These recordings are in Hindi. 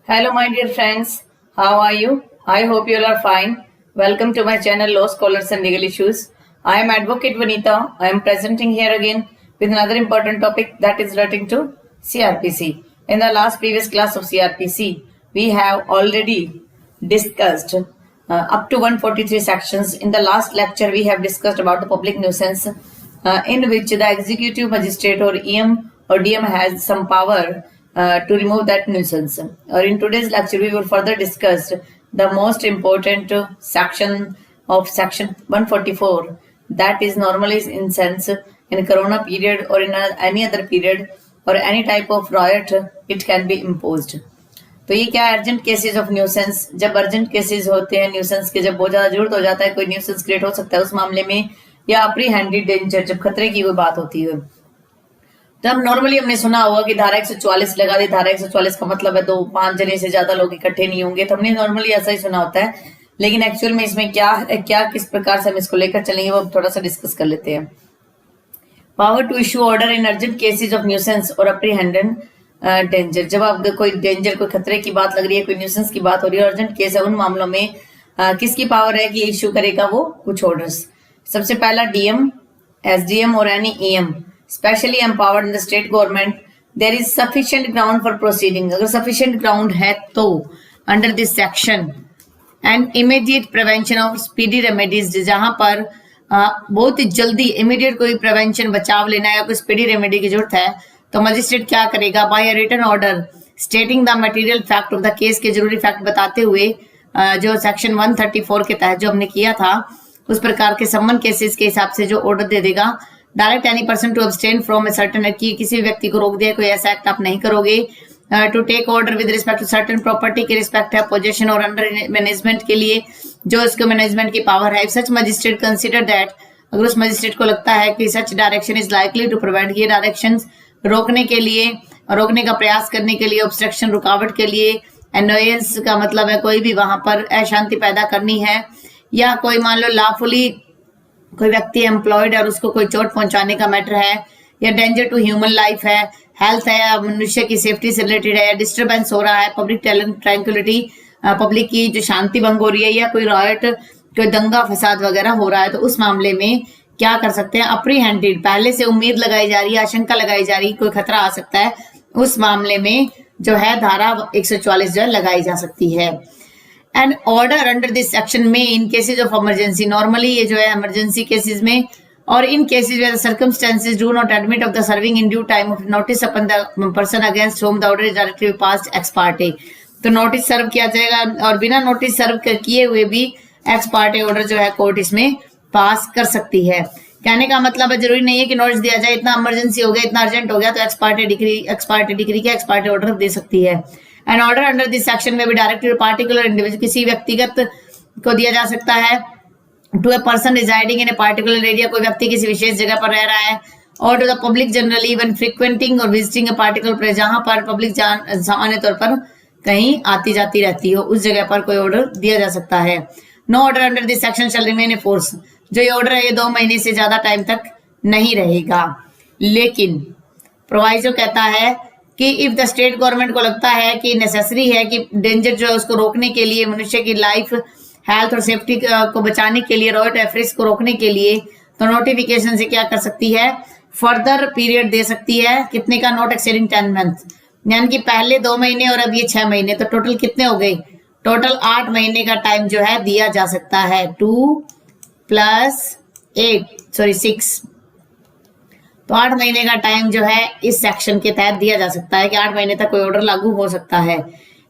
Hello, my dear friends. How are you? I hope you all are fine. Welcome to my channel, Law Scholars and Legal Issues. I am Advocate Vanita. I am presenting here again with another important topic that is relating to CRPC. In the last previous class of CRPC, we have already discussed up to 143 sections. In the last lecture, we have discussed about the public nuisance in which the executive magistrate or EM or DM has some power to remove that nuisance. Or in today's lecture, we will further discuss the most important section of section 144, that is normally in sense in corona period or in any other period or any type of riot it can be imposed. तो ये क्या है, अर्जेंट केसेस ऑफ न्यूसेंस. जब अर्जेंट केसेस होते हैं न्यूसेंस के, जब बहुत ज्यादा जरूरत हो जाता है, कोई न्यूसेंस क्रिएट हो सकता है उस मामले में, या अप्रीहेंडेड डेंजर, जब खतरे की कोई बात होती है. तो हम नॉर्मली हमने सुना होगा कि धारा 144 लगा दी. धारा 144 का मतलब है 2-5 जने से ज्यादा लोग इकट्ठे नहीं होंगे. तो हमने नॉर्मली ऐसा ही सुना होता है, लेकिन एक्चुअल में इसमें क्या किस प्रकार से हम इसको लेकर चलेंगे वो थोड़ा सा डिस्कस कर लेते हैं. Power to issue order in urgent cases of nuisance और अप्रीहेंडेड डेंजर. जब आप कोई डेंजर, कोई खतरे की बात लग रही है, कोई न्यूसेंस की बात हो रही है, अर्जेंट केस है, उन मामलों में किसकी पावर है कि इश्यू करेगा वो कुछ ऑर्डर्स. सबसे पहला डीएम, एसडीएम और any EM specially empowered in the state government. There is sufficient ground for proceeding. अगर सफिशिएंट ग्राउंड है तो under this section and immediate prevention of speedy remedies, जहां पर बहुत ही जल्दी इमीडिएट कोई प्रिवेंशन, बचाव लेना है या कोई स्पीडी रेमेडी की जरूरत है, तो मजिस्ट्रेट क्या करेगा, by a written order stating the material fact of the case, के जरूरी फैक्ट बताते हुए, जो सेक्शन 134 के तहत जो हमने किया था उस प्रकार के सम्मन केसेस के हिसाब से जो ऑर्डर दे देगा. Direct any person to abstain from a certain act, किसी भी व्यक्ति को रोक दिया कोई ऐसा एक्ट आप नहीं करोगे. To take order with respect to certain property के रिस्पेक्ट है, पोजेशन और अंडर मैनेजमेंट के लिए जो इसके मैनेजमेंट की पावर है. सच मजिस्ट्रेट कंसिडर दैट, अगर उस मजिस्ट्रेट को लगता है कि such direction is likely to prevent, ये डायरेक्शन रोकने के लिए, रोकने का प्रयास करने के लिए, ऑब्स्ट्रक्शन रुकावट के लिए, एनोयंस का मतलब है कोई भी वहां पर अशांति पैदा करनी है, या कोई मान लो लॉफुली कोई व्यक्ति एम्प्लॉयड और उसको कोई चोट पहुंचाने का मैटर है, या डेंजर टू ह्यूमन लाइफ है, हेल्थ है, या मनुष्य की सेफ्टी से रिलेटेड है, या डिस्टर्बेंस हो रहा है, पब्लिक ट्रैंक्विलिटी, पब्लिक की जो शांति भंग हो रही है, या कोई रॉयट, कोई दंगा फसाद वगैरह हो रहा है, तो उस मामले में क्या कर सकते हैं, अप्रीहेंडेड, पहले से उम्मीद लगाई जा रही है, आशंका लगाई जा रही है, कोई खतरा आ सकता है, उस मामले में जो है धारा 144 जो लगाई जा सकती है. And order under this section में in cases of emergency, normally ये जो है इमरजेंसी केसेस में, और in cases where the circumstances do not admit of the serving in due time of notice upon the person against whom the order is directly passed ex parte. तो नोटिस सर्व किया जाएगा और बिना नोटिस सर्व किए हुए भी एक्स पार्टे ऑर्डर जो है कोर्ट इसमें पास कर सकती है. कहने का मतलब है जरूरी नहीं है कि नोटिस दिया जाए, इतना इमरजेंसी हो गया, इतना अर्जेंट हो गया तो एक्स पार्टे डिग्री के एक्स पार्टे ऑर्डर दे सकती है. An order under this section में भी डायरेक्टली पार्टिकुलर इंडिविजुअल, किसी व्यक्तिगत को दिया जा सकता है, to a person residing in a particular area, कोई व्यक्ति किसी विशेष जगह पर रह रहा है, और to the public generally even frequenting और विजिटिंग ए पार्टिकुलर प्लेस, जहां पर पब्लिक सामान्य तौर पर कहीं आती जाती रहती हो, उस जगह पर कोई ऑर्डर दिया जा सकता है. No order under this section shall remain in force, जो ये ऑर्डर है ये 2 महीने से ज्यादा टाइम तक नहीं रहेगा. लेकिन प्रोवाइजो कहता है कि इफ द स्टेट गवर्नमेंट को लगता है कि नेसेसरी है कि डेंजर जो है उसको रोकने के लिए, मनुष्य की लाइफ, हेल्थ और सेफ्टी को बचाने के लिए, रॉयट एफरिस को रोकने के लिए, तो नोटिफिकेशन से क्या कर सकती है, फर्दर पीरियड दे सकती है. कितने का, नॉट एक्सीडिंग 10 मंथ, यानी कि पहले 2 महीने और अब ये 6 महीने, तो टोटल कितने हो गए, टोटल 8 महीने का टाइम जो है दिया जा सकता है. 2 + 8 6, तो 8 महीने का टाइम जो है इस सेक्शन के तहत दिया जा सकता है कि 8 महीने तक कोई ऑर्डर लागू हो सकता है.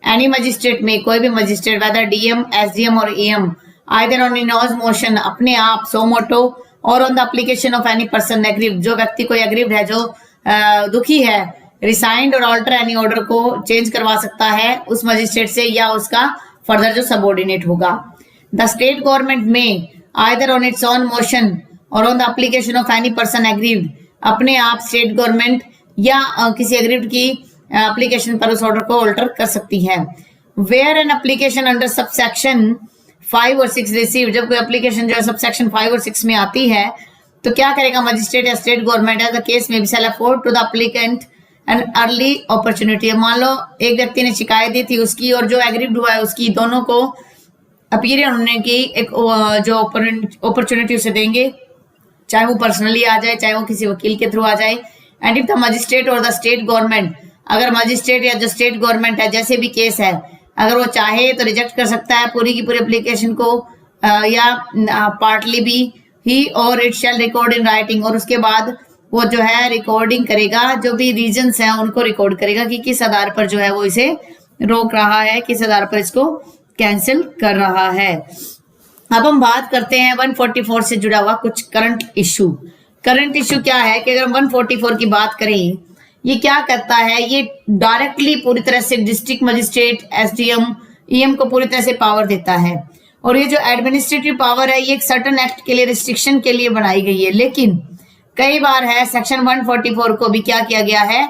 एनी मजिस्ट्रेट में, कोई भी मजिस्ट्रेट, वेदर डीएम, एसडीएम और EM, either on in his motion, अपने आप सो मोटो, और on the application of any person aggrieved, जो व्यक्ति कोई एग्रीव्ड है, जो दुखी है, रिसाइंड और ऑल्टर एनी ऑर्डर को चेंज करवा सकता है उस मजिस्ट्रेट से या उसका फर्दर जो सबऑर्डिनेट होगा. द स्टेट गवर्नमेंट में either on its own motion और on the application of any person aggrieved, अपने आप स्टेट गवर्नमेंट या किसी एग्रीव्ड की एप्लीकेशन पर उस ऑर्डर को ऑल्टर कर सकती है. Where an application under subsection 5 और 6 रिसीव, जब कोई एप्लीकेशन जो है सबसेक्शन 5 और 6 में आती है तो क्या करेगा मजिस्ट्रेट या state government, as the case may be shall afford to the applicant an early opportunity. मान लो एक व्यक्ति ने शिकायत दी थी उसकी और जो एग्रीड हुआ है उसकी, दोनों को अपीयरेंस होने की एक जो अपॉर्चुनिटी उसे देंगे, चाहे वो पर्सनली आ जाए चाहे वो किसी वकील के थ्रू आ जाए। एंड इफ द मजिस्ट्रेट और द स्टेट गवर्नमेंट, अगर मजिस्ट्रेट या जो स्टेट गवर्नमेंट है, जैसे भी केस है, अगर वो चाहे तो रिजेक्ट कर सकता है पूरी की पूरी एप्लीकेशन को या पार्टली भी ही, और it shall record in writing, और उसके बाद वो जो है रिकॉर्डिंग करेगा, जो भी रीजंस हैं उनको रिकॉर्ड करेगा कि किस आधार पर जो है वो इसे रोक रहा है, किस आधार पर इसको कैंसिल कर रहा है। अब हम बात करते हैं 144 से जुड़ा हुआ कुछ करंट इशू। करंट इशू क्या है कि अगर हम 144 की बात करें, ये क्या करता है, ये डायरेक्टली पूरी तरह से डिस्ट्रिक्ट मजिस्ट्रेट, एसडीएम, ईएम को पूरी तरह से पावर देता है। और ये जो एडमिनिस्ट्रेटिव पावर है ये एक सर्टेन एक्ट के लिए, रिस्ट्रिक्शन के लिए बनाई गई है। लेकिन कई बार है सेक्शन 144 को भी क्या किया गया है,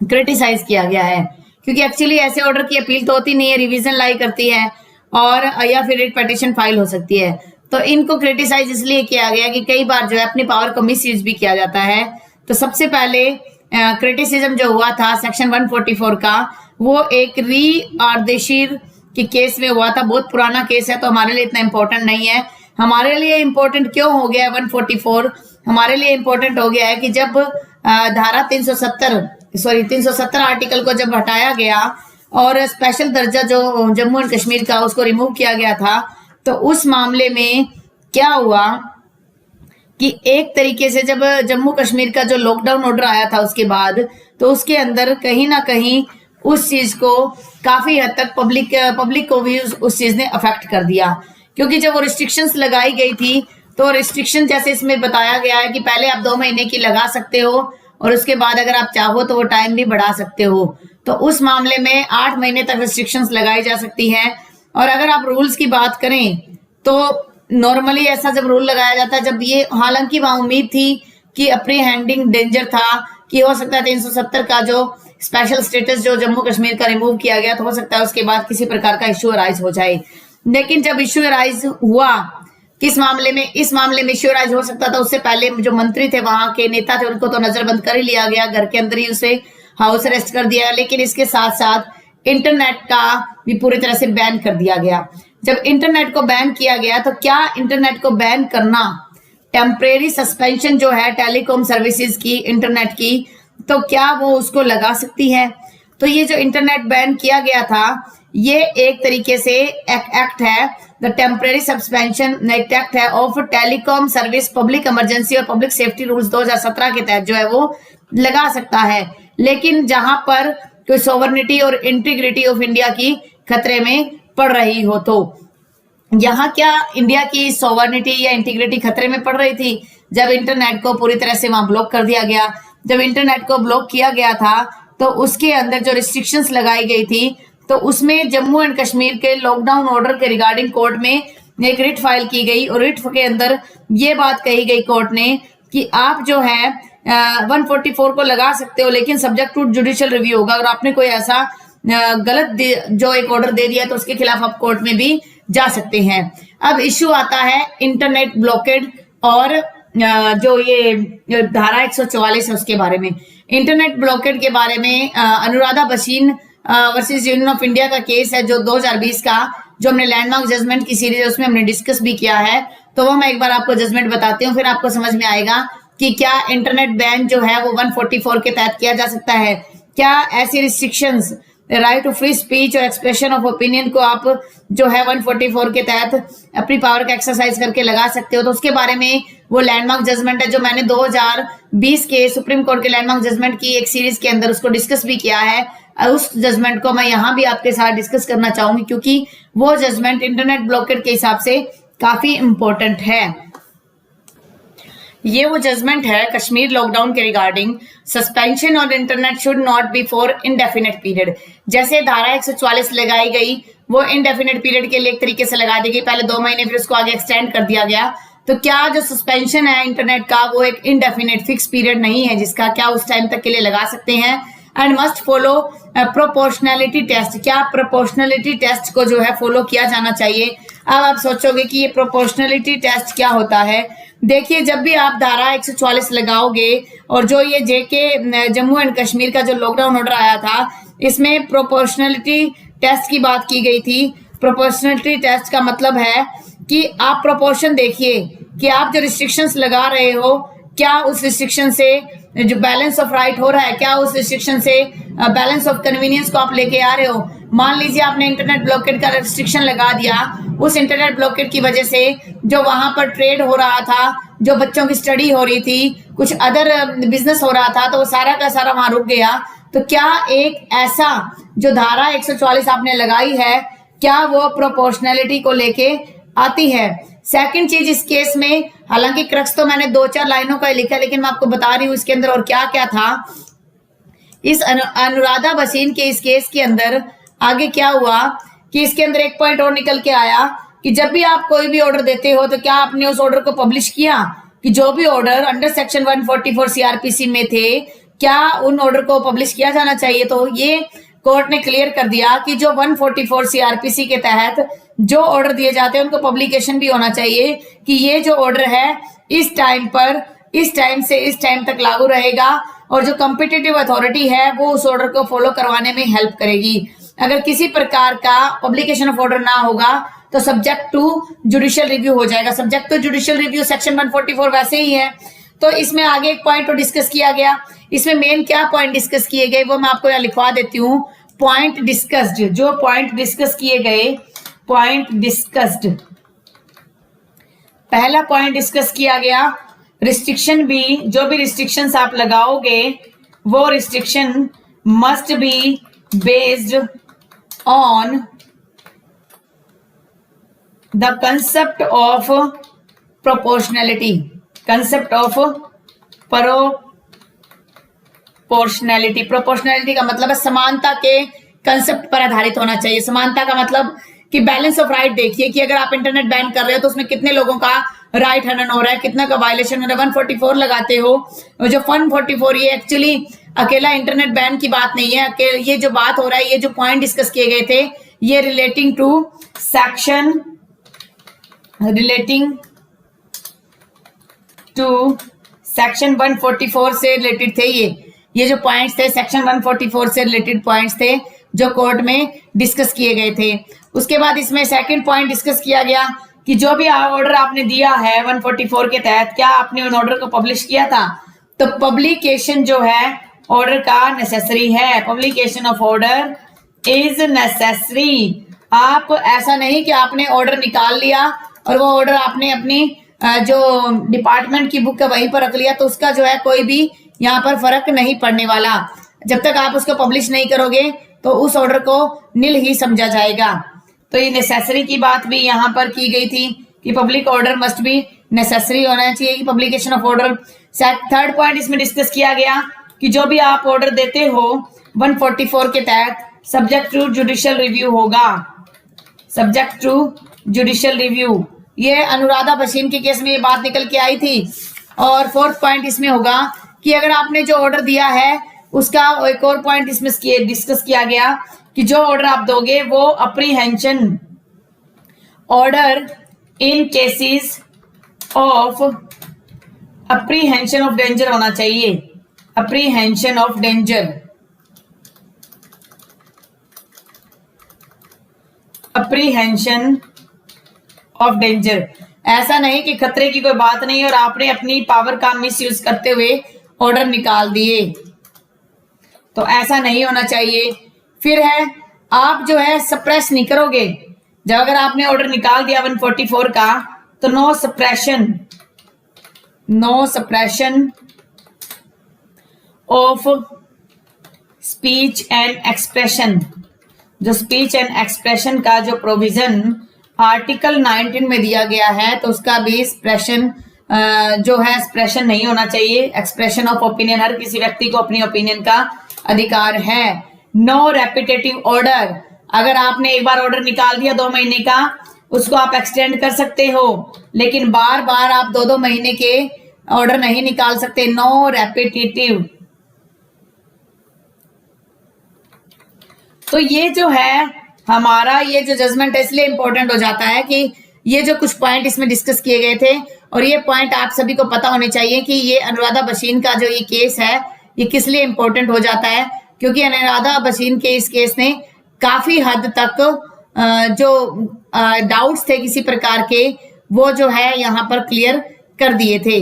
क्रिटिसाइज किया गया है, क्योंकि एक्चुअली ऐसे ऑर्डर की अपील तो होती नहीं है, रिवीजन लाई करती है और या फिर रिट पिटीशन फाइल हो सकती है। तो इनको क्रिटिसाइज इसलिए किया गया कि कई बार जो है अपनी पावर को मिसयूज भी किया जाता है। तो सबसे पहले क्रिटिसिज्म जो हुआ था सेक्शन 144 का, वो एक री आर्देशीर के केस में हुआ था। बहुत पुराना केस है तो हमारे लिए इतना इंपॉर्टेंट नहीं है। हमारे लिए इंपॉर्टेंट क्यों हो गया है 144? हमारे लिए इंपॉर्टेंट हो गया है कि जब धारा 370 आर्टिकल को जब हटाया गया और स्पेशल दर्जा जो जम्मू एंड कश्मीर का उसको रिमूव किया गया था, तो उस मामले में क्या हुआ कि एक तरीके से जब जम्मू कश्मीर का जो लॉकडाउन ऑर्डर आया था उसके बाद, तो उसके अंदर कहीं ना कहीं उस चीज को काफी हद तक पब्लिक को भी उस चीज ने अफेक्ट कर दिया। क्योंकि जब वो रिस्ट्रिक्शंस लगाई गई थी तो रिस्ट्रिक्शन जैसे इसमें बताया गया है कि पहले आप 2 महीने की लगा सकते हो और उसके बाद अगर आप चाहो तो वो टाइम भी बढ़ा सकते हो। तो उस मामले में 8 महीने तक रिस्ट्रिक्शंस लगाई जा सकती हैं। और अगर आप रूल्स की बात करें तो नॉर्मली ऐसा जब रूल लगाया जाता है, जब ये हालांकि वहां उम्मीद थी कि अप्रीहेंडिंग डेंजर था कि हो सकता है 370 का जो स्पेशल स्टेटस जो जम्मू कश्मीर का रिमूव किया गया, तो हो सकता है उसके बाद किसी प्रकार का इश्यू अराइज हो जाए। लेकिन जब इश्यू अराइज हुआ किस मामले में, इस मामले में इश्यू अराइज हो सकता था, उससे पहले जो मंत्री थे वहां के नेता थे उनको तो नजरबंद कर ही लिया गया, घर के अंदर ही उसे हाउस अरेस्ट कर दिया। लेकिन इसके साथ साथ इंटरनेट का भी पूरी तरह से बैन कर दिया गया। जब इंटरनेट को बैन किया गया तो क्या इंटरनेट को बैन करना, टेम्परेरी सस्पेंशन जो है टेलीकॉम सर्विसेज की, इंटरनेट की, तो क्या वो उसको लगा सकती है? तो ये जो इंटरनेट बैन किया गया था ये एक तरीके से एक्ट है, द टेम्परेरी सस्पेंशन एक्ट है of telecom service public emergency और पब्लिक सेफ्टी रूल्स 2017 के तहत जो है वो लगा सकता है। लेकिन जहां पर कोई सोवरेनिटी और इंटीग्रिटी ऑफ इंडिया की खतरे में पड़ रही हो, तो यहाँ क्या इंडिया की सोवरेनिटी या इंटीग्रिटी खतरे में पड़ रही थी जब इंटरनेट को पूरी तरह से वहां ब्लॉक कर दिया गया। जब इंटरनेट को ब्लॉक किया गया था तो उसके अंदर जो रिस्ट्रिक्शंस लगाई गई थी, तो उसमें जम्मू एंड कश्मीर के लॉकडाउन ऑर्डर के रिगार्डिंग कोर्ट में एक रिट फाइल की गई और रिट के अंदर ये बात कही गई कोर्ट ने कि आप जो है 144 को लगा सकते हो, लेकिन सब्जेक्ट टू जुडिशियल रिव्यू होगा। अगर आपने कोई ऐसा गलत जो एक ऑर्डर दे दिया तो उसके खिलाफ आप कोर्ट में भी जा सकते हैं। अब इश्यू आता है इंटरनेट ब्लॉकेड और जो ये धारा 144 है उसके बारे में। इंटरनेट ब्लॉकेड के बारे में अनुराधा बशीन वर्सेस यूनियन ऑफ इंडिया का केस है जो 2020 का, जो हमने लैंडमार्क जजमेंट की सीरीज है उसमें हमने डिस्कस भी किया है। तो वो मैं एक बार आपको जजमेंट बताती हूँ, फिर आपको समझ में आएगा कि क्या इंटरनेट बैन जो है वो 144 के तहत किया जा सकता है। क्या ऐसी restrictions, right to free speech और एक्सप्रेशन ऑफ ओपिनियन को आप जो है 144 के तहत अपनी पावर का एक्सरसाइज करके लगा सकते हो। तो उसके बारे में वो लैंडमार्क जजमेंट है जो मैंने 2020 के सुप्रीम कोर्ट के लैंडमार्क जजमेंट की एक सीरीज के अंदर उसको डिस्कस भी किया है। उस जजमेंट को मैं यहाँ भी आपके साथ डिस्कस करना चाहूंगी क्योंकि वो जजमेंट इंटरनेट ब्लॉकेड के हिसाब से काफी इंपॉर्टेंट है। ये वो जजमेंट है कश्मीर लॉकडाउन के regarding, suspension on internet should not be for indefinite period. जैसे धारा 144 लगाई गई वो इनडेफिनेट पीरियड के लिए एक तरीके से लगा दी गई, पहले 2 महीने फिर उसको आगे एक्सटेंड कर दिया गया। तो क्या जो सस्पेंशन है इंटरनेट का वो एक इनडेफिनेट फिक्स पीरियड नहीं है जिसका क्या उस टाइम तक के लिए लगा सकते हैं। And must follow proportionality test, क्या प्रोपोर्शनैलिटी टेस्ट को जो है फॉलो किया जाना चाहिए। अब आप सोचोगे कि ये प्रोपोर्शनैलिटी टेस्ट क्या होता है, देखिए, जब भी आप धारा 144 लगाओगे और जो ये जेके जम्मू एंड कश्मीर का जो लॉकडाउन ऑर्डर आया था, इसमें प्रोपोर्शनलिटी टेस्ट की बात की गई थी। प्रोपोर्शनलिटी टेस्ट का मतलब है कि आप प्रोपोर्शन देखिए कि आप जो रिस्ट्रिक्शंस लगा रहे हो, क्या उस रिस्ट्रिक्शन से जो बैलेंस ऑफ राइट हो रहा है, क्या उस रिस्ट्रिक्शन से बैलेंस ऑफ कन्वीनियंस को आप लेके आ रहे हो। मान लीजिए आपने इंटरनेट ब्लॉकेट का रिस्ट्रिक्शन लगा दिया, उस इंटरनेट ब्लॉकेट की वजह से जो वहां पर ट्रेड हो रहा था, जो बच्चों की स्टडी हो रही थी, कुछ अदर बिजनेस हो रहा था, तो वो सारा का सारा वहां रुक गया। तो क्या एक ऐसा जो धारा 144 आपने लगाई है, क्या वो प्रोपोर्शनैलिटी को लेके आती है। सेकंड चीज इस केस में, हालांकि क्रक्स तो मैंने 2-4 लाइनों का ही लिखा, लेकिन मैं आपको बता रही हूं इसके अंदर और क्या क्या था। इस अनुराधा भसीन के इस केस के अंदर आगे क्या हुआ कि इसके अंदर एक पॉइंट और निकल के आया कि जब भी आप कोई भी ऑर्डर देते हो तो क्या आपने उस ऑर्डर को पब्लिश किया, कि जो भी ऑर्डर अंडर सेक्शन 144 सीआरपीसी में थे, क्या उन ऑर्डर को पब्लिश किया जाना चाहिए। तो ये कोर्ट ने क्लियर कर दिया कि जो 144 सीआरपीसी के तहत जो ऑर्डर दिए जाते हैं उनको पब्लिकेशन भी होना चाहिए कि ये जो ऑर्डर है इस टाइम पर, इस टाइम से इस टाइम तक लागू रहेगा, और जो कॉम्पिटिटिव अथॉरिटी है वो उस ऑर्डर को फॉलो करवाने में हेल्प करेगी। अगर किसी प्रकार का पब्लिकेशन ऑफ ऑर्डर ना होगा तो सब्जेक्ट टू जुडिशियल रिव्यू हो जाएगा। Subject to judicial review section 144 वैसे ही है। तो इसमें आगे एक पॉइंट और डिस्कस किया गया। इसमें मेन क्या पॉइंट डिस्कस किए गए वो मैं आपको यहाँ लिखवा देती हूँ। पॉइंट डिस्कस्ड, जो पॉइंट डिस्कस किए गए, पॉइंट डिस्कस्ड, पहला पॉइंट डिस्कस किया गया, रिस्ट्रिक्शन भी, जो भी रिस्ट्रिक्शंस आप लगाओगे वो restriction must be based on the concept of proportionality, concept of proportionality. Proportionality का मतलब है समानता के कंसेप्ट पर आधारित होना चाहिए। समानता का मतलब कि बैलेंस ऑफ राइट देखिए कि अगर आप इंटरनेट बैन कर रहे हो तो उसमें कितने लोगों का राइट हनन हो रहा है, कितना का वायलेशन हो रहा है। 144 लगाते हो, जो 144 ये एक्चुअली अकेला इंटरनेट बैन की बात नहीं है। ये जो बात हो रहा है, ये जो पॉइंट डिस्कस किए गए थे, ये relating to section, relating to section 144 से रिलेटेड थे। ये जो पॉइंट्स थे सेक्शन 144 से रिलेटेड पॉइंट्स थे जो कोर्ट में डिस्कस किए गए थे। उसके बाद इसमें सेकंड पॉइंट डिस्कस किया गया कि जो भी ऑर्डर आपने दिया है 144 के तहत, क्या आपने उन ऑर्डर को पब्लिश किया था। तो पब्लिकेशन जो है ऑर्डर का नेसेसरी है। Publication of order is necessary. आप ऐसा नहीं कि आपने ऑर्डर निकाल लिया और वो ऑर्डर आपने अपनी जो डिपार्टमेंट की बुक है वहीं पर रख लिया, तो उसका जो है कोई भी यहाँ पर फर्क नहीं पड़ने वाला। जब तक आप उसको पब्लिश नहीं करोगे तो उस ऑर्डर को निल ही समझा जाएगा। तो ये नेसेसरी की बात भी यहाँ पर की गई थी कि public order must be necessary होना चाहिए कि publication of order. Third point इसमें डिस्कस किया गया कि जो भी आप ऑर्डर देते हो 144 के तहत सब्जेक्ट टू जुडिशियल रिव्यू होगा, सब्जेक्ट टू जुडिशियल रिव्यू। ये अनुराधा भसीन के केस में ये बात निकल के आई थी। और फोर्थ पॉइंट इसमें होगा कि अगर आपने जो ऑर्डर दिया है उसका एक और पॉइंट इसमें डिस्कस किया गया कि जो ऑर्डर आप दोगे वो apprehension order in cases of apprehension of danger होना चाहिए। Apprehension of danger, apprehension of danger. ऐसा नहीं कि खतरे की कोई बात नहीं और आपने अपनी पावर का मिसयूज करते हुए ऑर्डर निकाल दिए, तो ऐसा नहीं होना चाहिए। फिर है आप जो है सप्रेस नहीं करोगे। जब अगर आपने ऑर्डर निकाल दिया 144 का तो no suppression of speech and expression. जो स्पीच एंड एक्सप्रेशन का जो प्रोविजन आर्टिकल 19 में दिया गया है तो उसका भी एक्सप्रेशन जो है एक्सप्रेशन नहीं होना चाहिए। एक्सप्रेशन ऑफ ओपिनियन, हर किसी व्यक्ति को अपनी ओपिनियन का अधिकार है। नो रेपिटेटिव ऑर्डर, अगर आपने एक बार ऑर्डर निकाल दिया 2 महीने का, उसको आप एक्सटेंड कर सकते हो, लेकिन बार बार आप 2-2 महीने के ऑर्डर नहीं निकाल सकते। No repetitive. तो ये जो है हमारा ये जो जजमेंट है इसलिए इंपॉर्टेंट हो जाता है कि ये जो कुछ पॉइंट इसमें डिस्कस किए गए थे और ये पॉइंट आप सभी को पता होने चाहिए कि ये अनुराधा भसीन का जो ये केस है ये किस लिए इंपॉर्टेंट हो जाता है, क्योंकि अनुराधा भसीन के इस केस ने काफी हद तक जो डाउट्स थे किसी प्रकार के वो जो है यहाँ पर क्लियर कर दिए थे।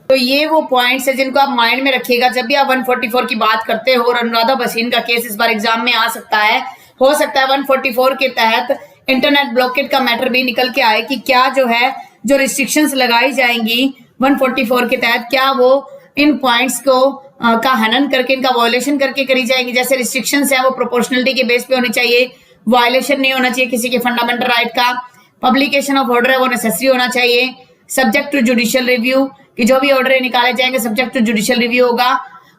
तो ये वो पॉइंट्स है जिनको आप माइंड में रखिएगा जब भी आप 144 की बात करते हो। और अनुराधा भसीन का केस इस बार एग्जाम में आ सकता है, हो सकता है 144 के तहत इंटरनेट ब्लॉकेट का मैटर भी निकल के आए कि क्या जो है जो रिस्ट्रिक्शंस लगाई जाएंगी 144 के तहत क्या वो इन पॉइंट्स को का हनन करके इनका वायलेशन करके करी जाएंगी। जैसे रिस्ट्रिक्शंस है वो प्रोपोर्शनलिटी के बेस पे होनी चाहिए, वायलेशन नहीं होना चाहिए किसी के फंडामेंटल राइट का, पब्लिकेशन ऑफ ऑर्डर है वो नेसेसरी होना चाहिए, सब्जेक्ट टू जुडिशियल रिव्यू कि जो भी ऑर्डर निकाले जाएंगे सब्जेक्ट टू जुडिशियल रिव्यू होगा,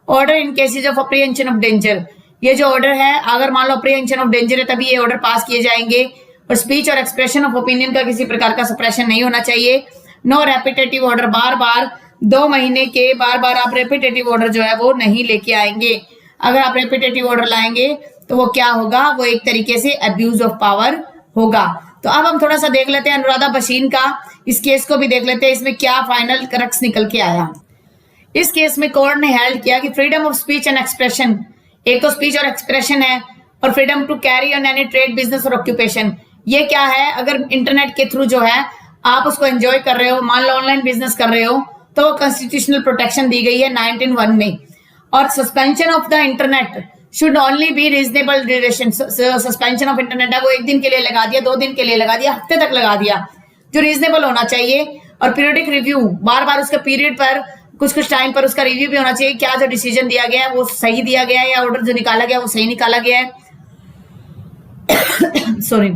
order in cases of apprehension of danger, ये जो ऑर्डर है अगर मान लो अप्रीहेंशन ऑफ डेंजर है तभी ये ऑर्डर पास किए जाएंगे। और स्पीच और एक्सप्रेशन ऑफ ओपिनियन का किसी प्रकार का सप्रेशन नहीं होना चाहिए। नो रेपिटेटिव ऑर्डर, बार बार 2 महीने के बार बार आप रेपिटेटिव ऑर्डर जो है वो नहीं लेके आएंगे। अगर आप रेपिटेटिव ऑर्डर लाएंगे तो वो क्या होगा, वो एक तरीके से अब्यूज ऑफ पावर होगा। तो अब हम थोड़ा सा देख लेते हैं अनुराधा भसीन का इस केस को भी देख लेते हैं, इसमें क्या फाइनल करक्स निकल के आया। इस केस में कोर्ट ने हेल्ड किया कि freedom of speech and expression, एक तो स्पीच और एक्सप्रेशन है, और freedom to carry on any trade business और ऑक्यूपेशन, ये क्या है, अगर इंटरनेट के थ्रू जो है आप उसको एंजॉय कर रहे हो, मान लो ऑनलाइन बिजनेस कर रहे हो तो कॉन्स्टिट्यूशनल प्रोटेक्शन दी गई है 19(1) में। और suspension of the internet should only be reasonable duration, suspension of internet है वो 1 दिन के लिए लगा दिया, 2 दिन के लिए लगा दिया, हफ्ते तक लगा दिया, जो रीजनेबल होना चाहिए। और पीरियडिक रिव्यू, बार बार उसके पीरियड पर कुछ कुछ टाइम पर उसका रिव्यू भी होना चाहिए, क्या जो डिसीजन दिया गया है वो सही दिया गया है या ऑर्डर जो निकाला गया वो सही निकाला गया है। Sorry,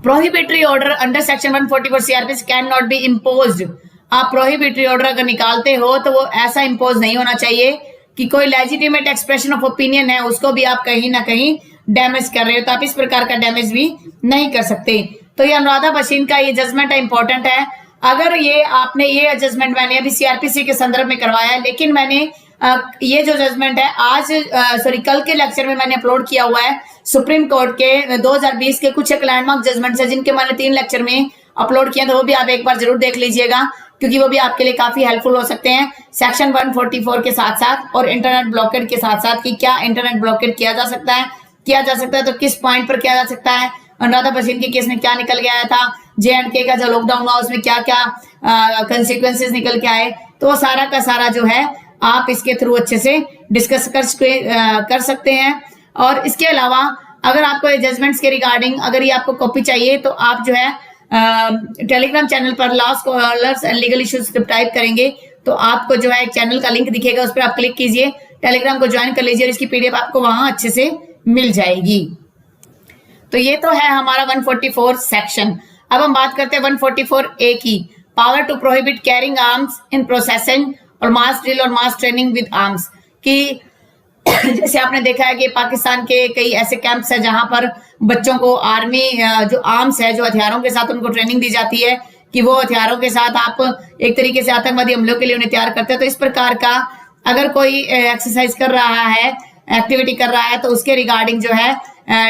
prohibitory order under section 144 CrPC can not be imposed. आप प्रोहिबिटरी ऑर्डर अगर निकालते हो तो वो ऐसा इम्पोज नहीं होना चाहिए कि कोई लेजिटिमेट एक्सप्रेशन ऑफ ओपिनियन है उसको भी आप कहीं ना कहीं डैमेज कर रहे हो, तो आप इस प्रकार का डैमेज भी नहीं कर सकते। तो ये अनुराधा भसीन का ये जजमेंट इंपॉर्टेंट है। अगर ये आपने ये जजमेंट मैंने अभी सीआरपीसी के संदर्भ में करवाया है, लेकिन मैंने ये जो जजमेंट है आज कल के लेक्चर में मैंने अपलोड किया हुआ है सुप्रीम कोर्ट के 2020 के कुछ एक लैंडमार्क जजमेंट है जिनके मैंने 3 लेक्चर में अपलोड किया, तो वो भी आप एक बार जरूर देख लीजिएगा क्योंकि वो भी आपके लिए काफी हेल्पफुल हो सकते हैं सेक्शन 144 के साथ साथ और इंटरनेट ब्लॉकेट के साथ साथ कि क्या इंटरनेट ब्लॉकेट किया जा सकता है तो किस पॉइंट पर किया जा सकता है, अनुराधा भसीन के केस में क्या निकल के आया था, JNK का जो लॉकडाउन हुआ उसमें क्या क्या कंसिक्वेंसेस निकल के आए, तो वो सारा का सारा जो है आप इसके थ्रू अच्छे से डिस्कस कर सकते हैं। और इसके अलावा अगर आपको जजमेंट्स के रिगार्डिंग अगर ये आपको कॉपी चाहिए तो आप जो है टेलीग्राम चैनल पर law scholars and legal issues type करेंगे तो आपको जो है एक चैनल का लिंक दिखेगा, उस पर आप क्लिक कीजिए, टेलीग्राम को ज्वाइन कर लीजिए और इसकी PDF आपको वहां अच्छे से मिल जाएगी। तो ये तो है हमारा 144 सेक्शन। अब हम बात करते हैं 144A की, power to prohibit carrying arms in processing और मास ड्रिल और मास ट्रेनिंग विद आर्म्स, कि जैसे आपने देखा है कि पाकिस्तान के कई ऐसे कैंप्स है जहां पर बच्चों को आर्मी जो आर्म्स है जो हथियारों के साथ उनको ट्रेनिंग दी जाती है कि वो हथियारों के साथ आप एक तरीके से आतंकवादी हमलों के लिए उन्हें तैयार करते हैं। तो इस प्रकार का अगर कोई एक्सरसाइज कर रहा है, एक्टिविटी कर रहा है तो उसके रिगार्डिंग जो है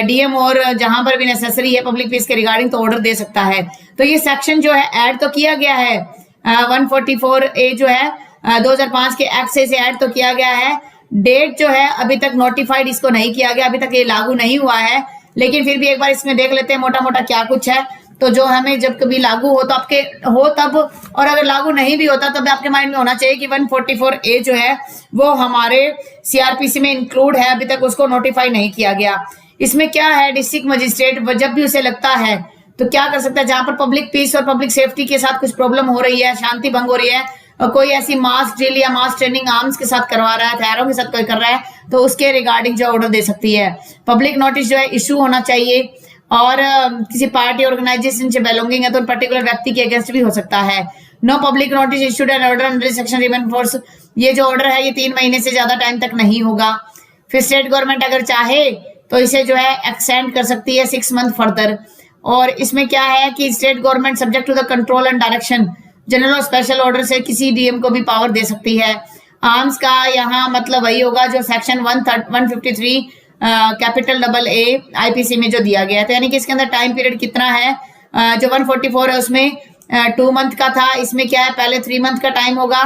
DM और जहां पर भी नेसेसरी है पब्लिक पीस के रिगार्डिंग तो ऑर्डर दे सकता है। तो ये सेक्शन जो है ऐड तो किया गया है 144A जो है 2005 के एक्ट से ऐड तो किया गया है, डेट जो है अभी तक नोटिफाइड इसको नहीं किया गया, अभी तक ये लागू नहीं हुआ है, लेकिन फिर भी एक बार इसमें देख लेते हैं मोटा मोटा क्या कुछ है। तो जो हमें जब कभी लागू हो तो आपके हो तब, और अगर लागू नहीं भी होता तब आपके माइंड में होना चाहिए कि 144A जो है वो हमारे CRPC में इंक्लूड है, अभी तक उसको नोटिफाई नहीं किया गया। इसमें क्या है, डिस्ट्रिक्ट मजिस्ट्रेट जब भी उसे लगता है तो क्या कर सकता है, जहां पर पब्लिक पीस और पब्लिक सेफ्टी के साथ कुछ प्रॉब्लम हो रही है, शांति भंग हो रही है, और कोई ऐसी मास ड्रिल या मास ट्रेनिंग आर्म्स के साथ करवा रहा है, हथियारों के साथ कोई कर रहा है, तो उसके रिगार्डिंग जो ऑर्डर दे सकती है। पब्लिक नोटिस जो है इशू होना चाहिए, और किसी पार्टी ऑर्गेनाइजेशन से बिलोंगिंग है तो पर्टिकुलर व्यक्ति के अगेंस्ट भी हो सकता है। No public notice issued and order under section remain force, ये जो ऑर्डर है ये 3 महीने से ज्यादा टाइम तक नहीं होगा। फिर स्टेट गवर्नमेंट अगर चाहे तो इसे जो है एक्सटेंड कर सकती है 6 मंथ फर्दर। और इसमें क्या है कि state government subject to the control and direction general और स्पेशल ऑर्डर से किसी DM को भी पावर दे सकती है। आर्म्स का यहाँ मतलब वही होगा जो सेक्शन 153 कैपिटल AA IPC में जो दिया गया है, तो यानी कि इसके अंदर टाइम पीरियड कितना है, जो 144 है उसमें 2 मंथ का था, इसमें क्या है पहले 3 मंथ का टाइम होगा,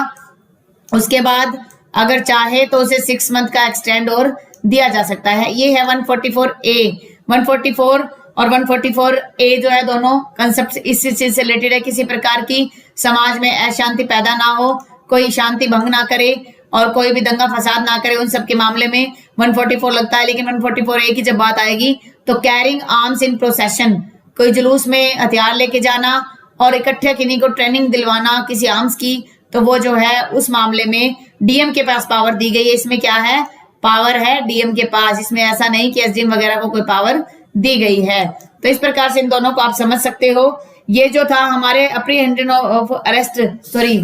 उसके बाद अगर चाहे तो उसे 6 मंथ का एक्सटेंड और दिया जा सकता है। ये है 144A। 144 और 144A जो है दोनों कंसेप्ट इस चीज से रिलेटेड है, किसी प्रकार की समाज में अशांति पैदा ना हो, कोई शांति भंग ना करे और कोई भी दंगा फसाद ना करे, उन सब के मामले में 144 लगता है। लेकिन 144A की जब बात आएगी तो कैरिंग आर्म्स इन प्रोसेशन, कोई जुलूस में हथियार लेके जाना और इकट्ठे किन्हीं को ट्रेनिंग दिलवाना किसी आर्म्स की, तो वो जो है उस मामले में डीएम के पास पावर दी गई है। इसमें क्या है, पावर है डीएम के पास, इसमें ऐसा नहीं कि एसडीएम वगैरह को कोई पावर दी गई है। तो इस प्रकार से इन दोनों को आप समझ सकते हो। ये जो था हमारे अप्रीहेंडिंग ऑफ अरेस्ट, सॉरी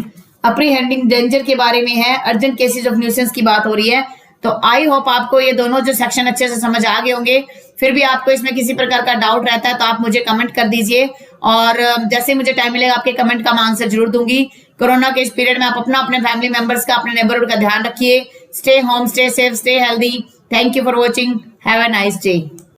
अप्रीहेंडिंग डेंजर के बारे में है, अर्जेंट केसेस ऑफ न्यूसेंस की बात हो रही है। तो आई होप आपको ये दोनों जो सेक्शन अच्छे से समझ आ गए होंगे। फिर भी आपको इसमें किसी प्रकार का डाउट रहता है तो आप मुझे कमेंट कर दीजिए, और जैसे मुझे टाइम मिलेगा आपके कमेंट का मैं आंसर जरूर दूंगी। कोरोना के इस पीरियड में आप अपना, अपने फैमिली मेंबर्स का, अपने नेबरहुड का ध्यान रखिए। Stay home, stay safe, stay healthy. Thank you for watching. Have a nice day.